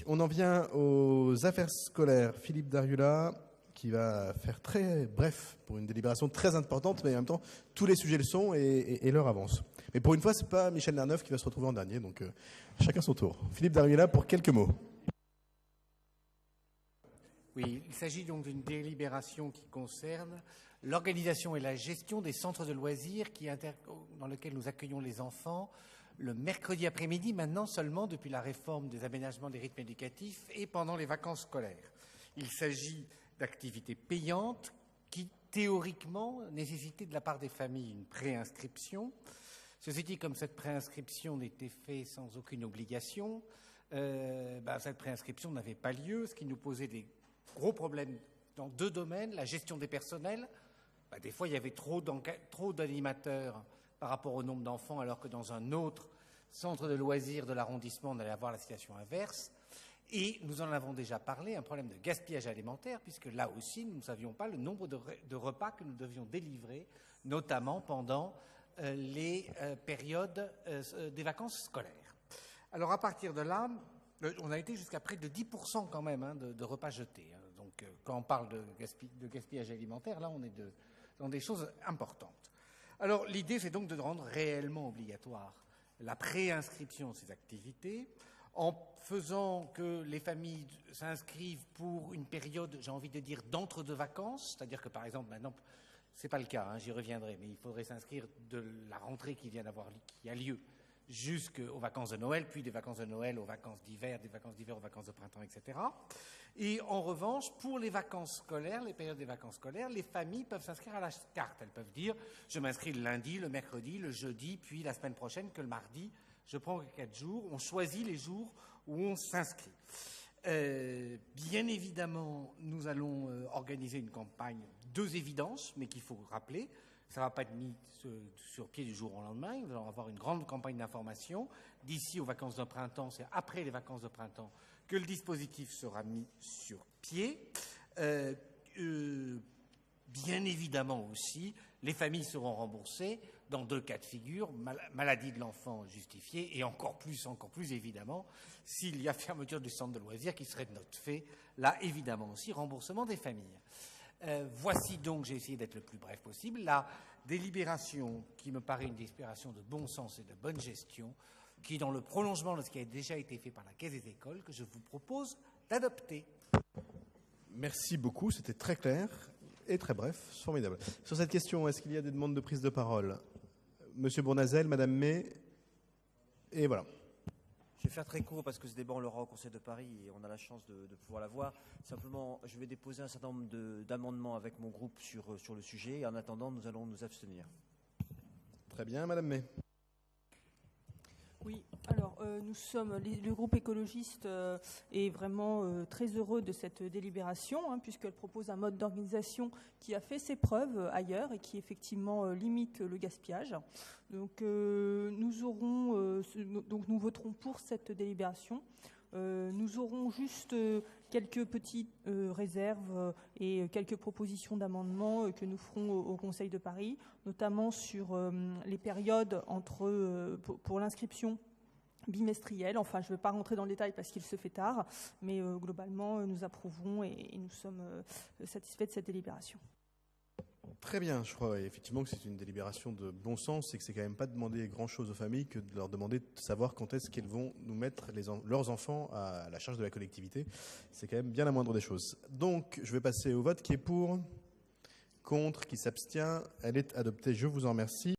On en vient aux affaires scolaires. Philippe Dariula, qui va faire très bref pour une délibération très importante, mais en même temps, tous les sujets le sont et l'heure avance. Mais pour une fois, c'est pas Michel Nerneuf qui va se retrouver en dernier, donc chacun son tour. Philippe Dariula pour quelques mots. Oui, il s'agit donc d'une délibération qui concerne l'organisation et la gestion des centres de loisirs dans lesquels nous accueillons les enfants le mercredi après-midi, maintenant seulement depuis la réforme des aménagements des rythmes éducatifs et pendant les vacances scolaires. Il s'agit d'activités payantes qui, théoriquement, nécessitaient de la part des familles une préinscription. Ceci dit, comme cette préinscription n'était faite sans aucune obligation, cette préinscription n'avait pas lieu, ce qui nous posait des gros problèmes dans deux domaines. La gestion des personnels. Des fois, il y avait trop d'animateurs par rapport au nombre d'enfants, alors que dans un autre centre de loisirs de l'arrondissement, on allait avoir la situation inverse. Et nous en avons déjà parlé, un problème de gaspillage alimentaire, puisque là aussi, nous ne savions pas le nombre de repas que nous devions délivrer, notamment pendant les périodes des vacances scolaires. Alors, à partir de là, on a été jusqu'à près de 10% quand même de repas jetés. Donc, quand on parle de gaspillage alimentaire, là, on est dans des choses importantes. Alors, l'idée, c'est donc de rendre réellement obligatoire la préinscription de ces activités en faisant que les familles s'inscrivent pour une période, j'ai envie de dire, d'entre-deux vacances. C'est-à-dire que, par exemple, maintenant, c'est pas le cas, j'y reviendrai, mais il faudrait s'inscrire de la rentrée qui a lieu jusqu'aux vacances de Noël, puis des vacances de Noël aux vacances d'hiver, des vacances d'hiver aux vacances de printemps, etc. Et en revanche, pour les vacances scolaires, les périodes des vacances scolaires, les familles peuvent s'inscrire à la carte. Elles peuvent dire, je m'inscris le lundi, le mercredi, le jeudi, puis la semaine prochaine, que le mardi, je prends 4 jours. On choisit les jours où on s'inscrit. Bien évidemment, nous allons organiser une campagne 2 évidences, mais qu'il faut rappeler. Ça ne va pas être mis sur pied du jour au lendemain. Nous allons avoir une grande campagne d'information. D'ici aux vacances de printemps, c'est après les vacances de printemps que le dispositif sera mis sur pied. Bien évidemment aussi, les familles seront remboursées dans 2 cas de figure, maladie de l'enfant justifiée et encore plus évidemment, s'il y a fermeture du centre de loisirs qui serait de notre fait, là évidemment aussi remboursement des familles. Voici donc, j'ai essayé d'être le plus bref possible, la délibération qui me paraît une délibération de bon sens et de bonne gestion, qui est dans le prolongement de ce qui a déjà été fait par la Caisse des écoles, que je vous propose d'adopter. Merci beaucoup, c'était très clair et très bref, formidable. Sur cette question, est-ce qu'il y a des demandes de prise de parole? Monsieur Bournazel, Madame May, et voilà. Je vais faire très court parce que ce débat, on l'aura au Conseil de Paris et on a la chance de pouvoir l'avoir. Simplement, je vais déposer un certain nombre d'amendements avec mon groupe sur le sujet et en attendant, nous allons nous abstenir. Très bien, Madame May. Oui, alors nous sommes, le groupe écologiste est vraiment très heureux de cette délibération, puisqu'elle propose un mode d'organisation qui a fait ses preuves ailleurs et qui effectivement limite le gaspillage. Donc nous voterons pour cette délibération. Nous aurons juste quelques petites réserves et quelques propositions d'amendements que nous ferons au Conseil de Paris, notamment sur les périodes pour l'inscription bimestrielle. Enfin, je ne vais pas rentrer dans le détail parce qu'il se fait tard, mais globalement, nous approuvons et nous sommes satisfaits de cette délibération. Très bien, je crois effectivement que c'est une délibération de bon sens et que c'est quand même pas demander grand-chose aux familles que de leur demander de savoir quand est-ce qu'elles vont nous mettre leurs enfants à la charge de la collectivité. C'est quand même bien la moindre des choses. Donc, je vais passer au vote qui est pour, contre, qui s'abstient. Elle est adoptée, je vous en remercie.